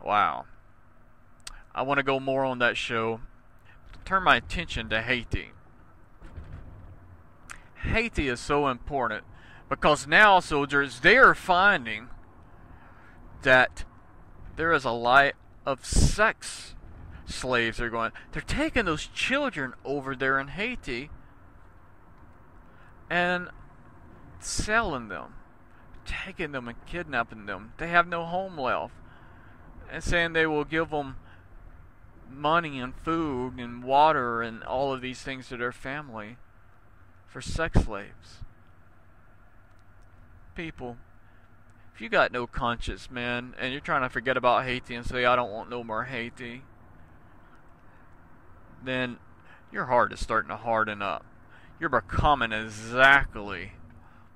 Wow. I want to go more on that show. Turn my attention to Haiti. Haiti is so important because now, soldiers, they are finding that there is a lot of sex slaves that are going. They're taking those children over there in Haiti and selling them, taking them and kidnapping them. They have no home left, and saying they will give them money and food and water and all of these things to their family for sex slaves. People, if you got no conscience, man, and you're trying to forget about Haiti and say, I don't want no more Haiti, then your heart is starting to harden up. You're becoming exactly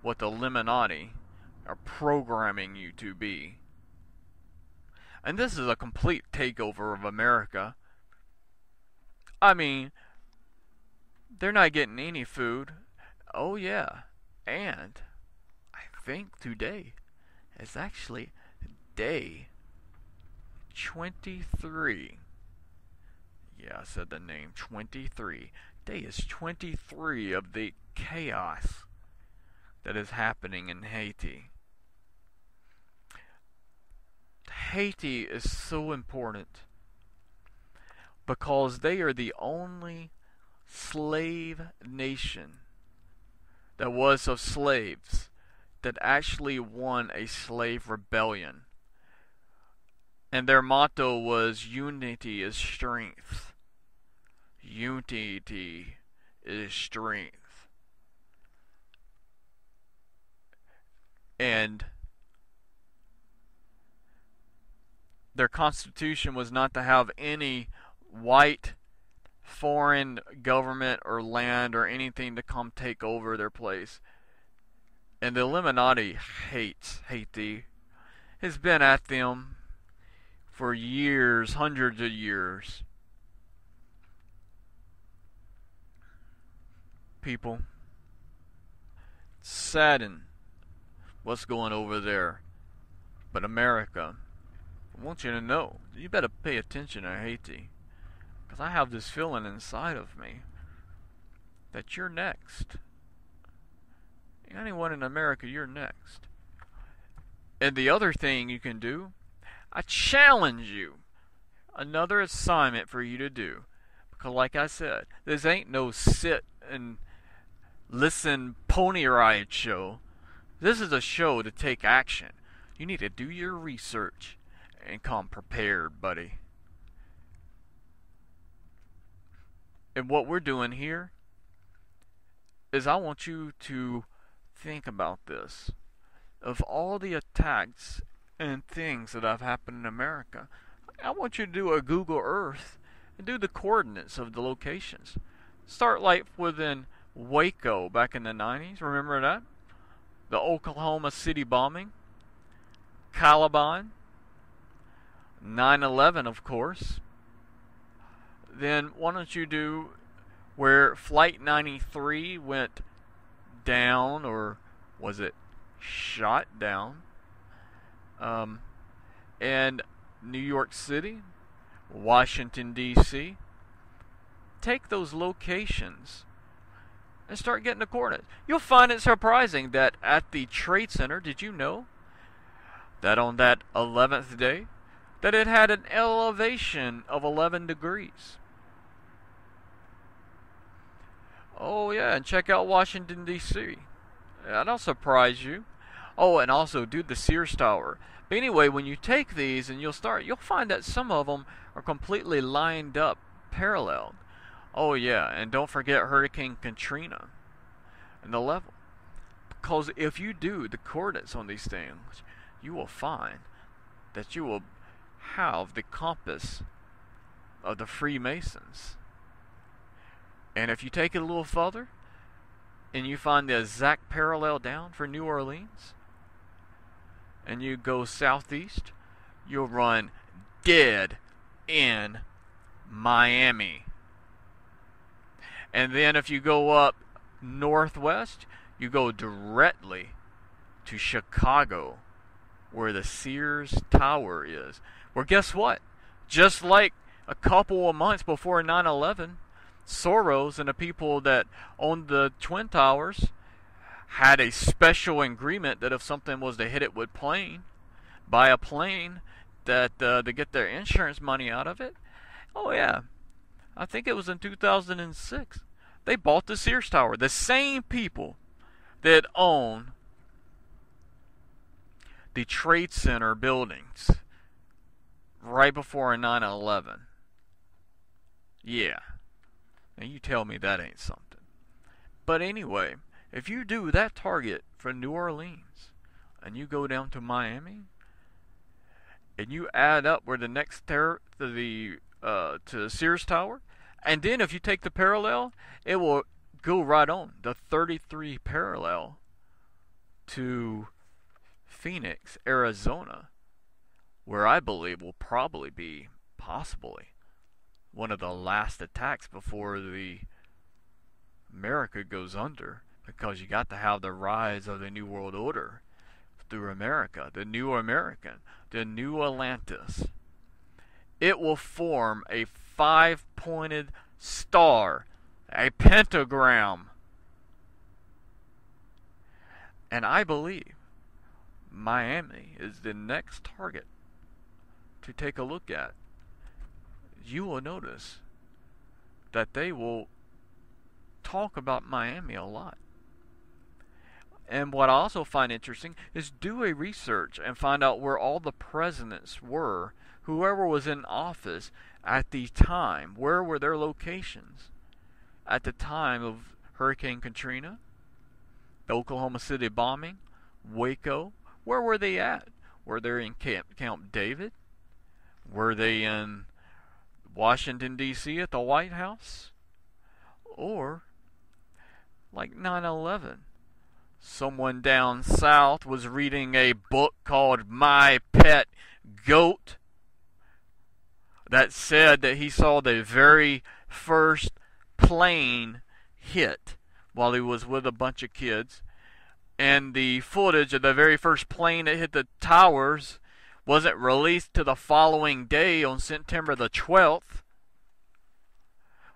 what the Illuminati are programming you to be. And this is a complete takeover of America. I mean, they're not getting any food. Oh yeah, and I think today is actually day 23. Yeah, I said the name 23. Day is 23 of the chaos that is happening in Haiti. Haiti is so important because they are the only slave nation that was of slaves that actually won a slave rebellion. And their motto was unity is strength. Unity is strength. And their constitution was not to have any white foreign government or land or anything to come take over their place. And the Illuminati hates Haiti. Has been at them for years, hundreds of years. People, saddened what's going over there. But America, I want you to know, you better pay attention to Haiti. Because I have this feeling inside of me that you're next. Anyone in America, you're next. And the other thing you can do, I challenge you. Another assignment for you to do. Because like I said, this ain't no sit and listen pony ride show. This is a show to take action. You need to do your research and come prepared, buddy. And what we're doing here is I want you to think about this. Of all the attacks and things that have happened in America, I want you to do a Google Earth and do the coordinates of the locations. Start like within Waco back in the 90s. Remember that? The Oklahoma City bombing. Caliban. 9/11, of course. Then why don't you do where Flight 93 went down, or was it shot down? And New York City, Washington, D.C. Take those locations and start getting the coordinates. You'll find it surprising that at the Trade Center, did you know that on that 11th day, that it had an elevation of 11 degrees? Oh yeah, and check out Washington, D.C. That'll surprise you. Oh, and also do the Sears Tower. But anyway, when you take these and you'll find that some of them are completely lined up, parallel. Oh yeah, and don't forget Hurricane Katrina and the level. Because if you do the coordinates on these things, you will find that you will have the compass of the Freemasons. And if you take it a little further, and you find the exact parallel down for New Orleans, and you go southeast, you'll run dead in Miami. And then if you go up northwest, you go directly to Chicago, where the Sears Tower is. Well, guess what? Just like a couple of months before 9/11, Soros and the people that owned the Twin Towers had a special agreement that if something was to hit it with by a plane, that to get their insurance money out of it. Oh yeah, I think it was in 2006. They bought the Sears Tower. The same people that own the Trade Center buildings right before 9/11. Yeah. And you tell me that ain't something. But anyway, if you do that target for New Orleans and you go down to Miami and you add up where the next to the Sears Tower, and then if you take the parallel, it will go right on the 33 parallel to Phoenix, Arizona, where I believe will probably be possibly one of the last attacks before the America goes under, because you got to have the rise of the New World Order through America, the new American, the new Atlantis. It will form a 5-pointed star, a pentagram. And I believe Miami is the next target to take a look at. You will notice that they will talk about Miami a lot. And what I also find interesting is do a research and find out where all the presidents were, whoever was in office at the time. Where were their locations at the time of Hurricane Katrina, the Oklahoma City bombing, Waco? Where were they at? Were they in Camp David? Were they in Washington, D.C. at the White House? Or, like 9/11, someone down south was reading a book called My Pet Goat that said that he saw the very first plane hit while he was with a bunch of kids. And the footage of the very first plane that hit the towers wasn't released to the following day on September the 12th.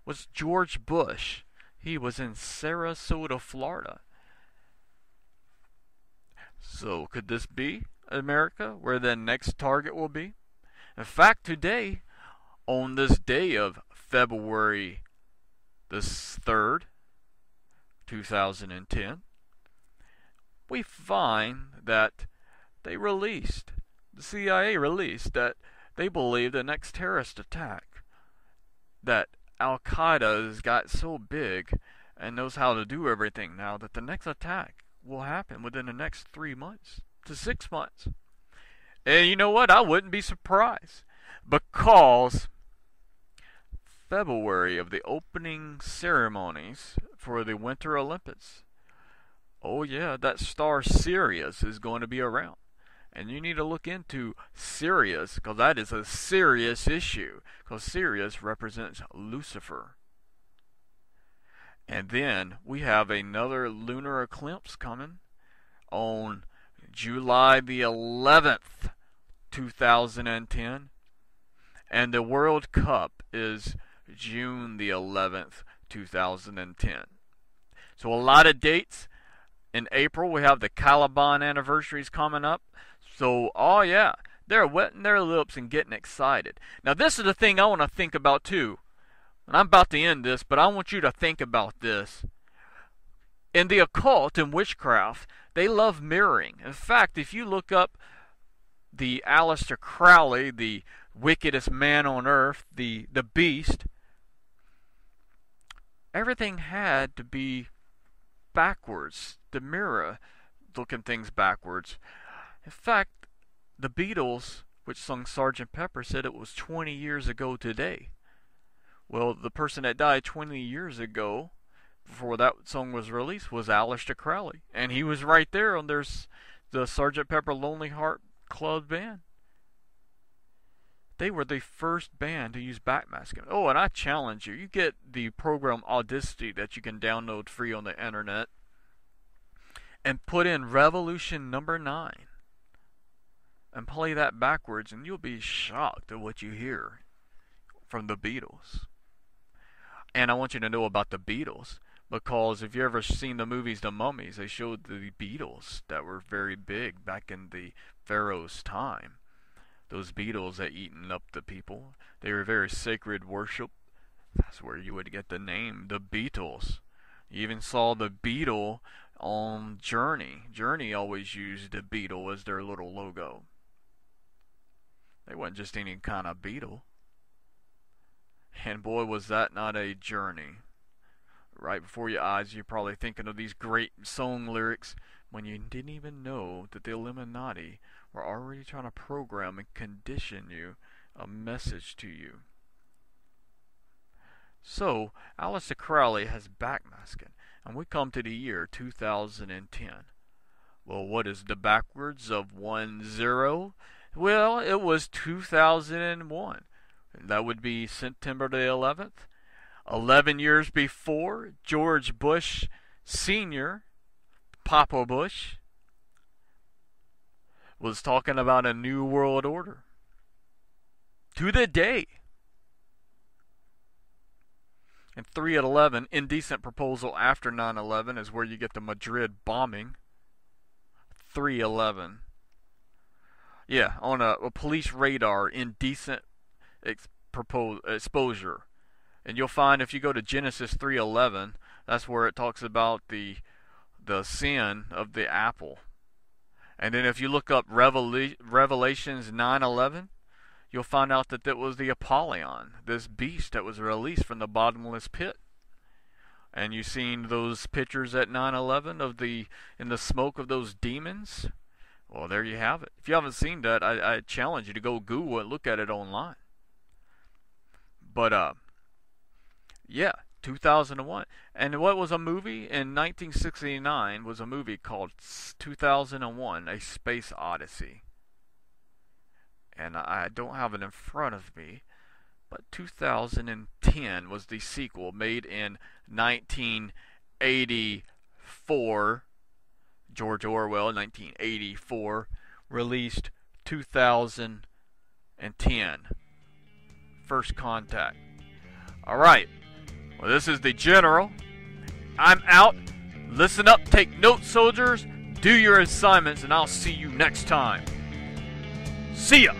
Was George Bush. He was in Sarasota, Florida. So could this be America, where the next target will be? In fact, today, on this day of February the 3rd, 2010, we find that the CIA released that they believe the next terrorist attack, that Al-Qaeda has got so big and knows how to do everything now, that the next attack will happen within the next 3 months to 6 months. And you know what? I wouldn't be surprised, because February of the opening ceremonies for the Winter Olympics, oh yeah, that star Sirius is going to be around. And you need to look into Sirius, because that is a serious issue, because Sirius represents Lucifer. And then we have another lunar eclipse coming on July the 11th, 2010. And the World Cup is June the 11th, 2010. So a lot of dates. In April, we have the Caliban anniversaries coming up. So, oh yeah, they're wetting their lips and getting excited. Now, this is the thing I want to think about too. And I'm about to end this, but I want you to think about this. In the occult and witchcraft, they love mirroring. In fact, if you look up the Aleister Crowley, the wickedest man on earth, the beast, everything had to be backwards. The mirror looking things backwards. In fact, the Beatles, which sung Sgt. Pepper, said it was 20 years ago today. Well, the person that died 20 years ago, before that song was released, was Aleister Crowley. And he was right there on the Sgt. Pepper Lonely Heart Club Band. They were the first band to use backmasking. Oh, and I challenge you. You get the program Audacity that you can download free on the internet, and put in Revolution number 9. and play that backwards, and you'll be shocked at what you hear from the Beatles. And I want you to know about the Beatles, because if you ever seen the movies The Mummies, they showed the Beatles that were very big back in the Pharaoh's time. Those Beatles that eaten up the people, they were very sacred worship. That's where you would get the name, the Beatles. You even saw the beetle on Journey. Journey always used the beetle as their little logo. They wasn't just any kind of beetle. And boy, was that not a journey. Right before your eyes, you're probably thinking of these great song lyrics when you didn't even know that the Illuminati were already trying to program and condition you a message to you. So, Aleister Crowley has backmasking, and we come to the year 2010. Well, what is the backwards of 10? Well, it was 2001. That would be September the 11th. 11 years before, George Bush Sr., Papa Bush, was talking about a new world order. To the day. And 3/11, indecent proposal after 9/11 is where you get the Madrid bombing. 3/11. Yeah, on a police radar, indecent exposure. And you'll find if you go to Genesis 3:11, that's where it talks about the sin of the apple. And then if you look up Revelations 9:11, you'll find out that that was the Apollyon, this beast that was released from the bottomless pit. And you've seen those pictures at 9/11 of in the smoke of those demons. Well, there you have it. If you haven't seen that, I challenge you to go Google it, look at it online. But yeah, 2001. And what was a movie in 1969 was a movie called 2001: A Space Odyssey. And I don't have it in front of me, but 2010 was the sequel, made in 1984. George Orwell, 1984, released 2010. First Contact. Alright, well, this is the General. I'm out. Listen up, take notes, soldiers. Do your assignments, and I'll see you next time. See ya!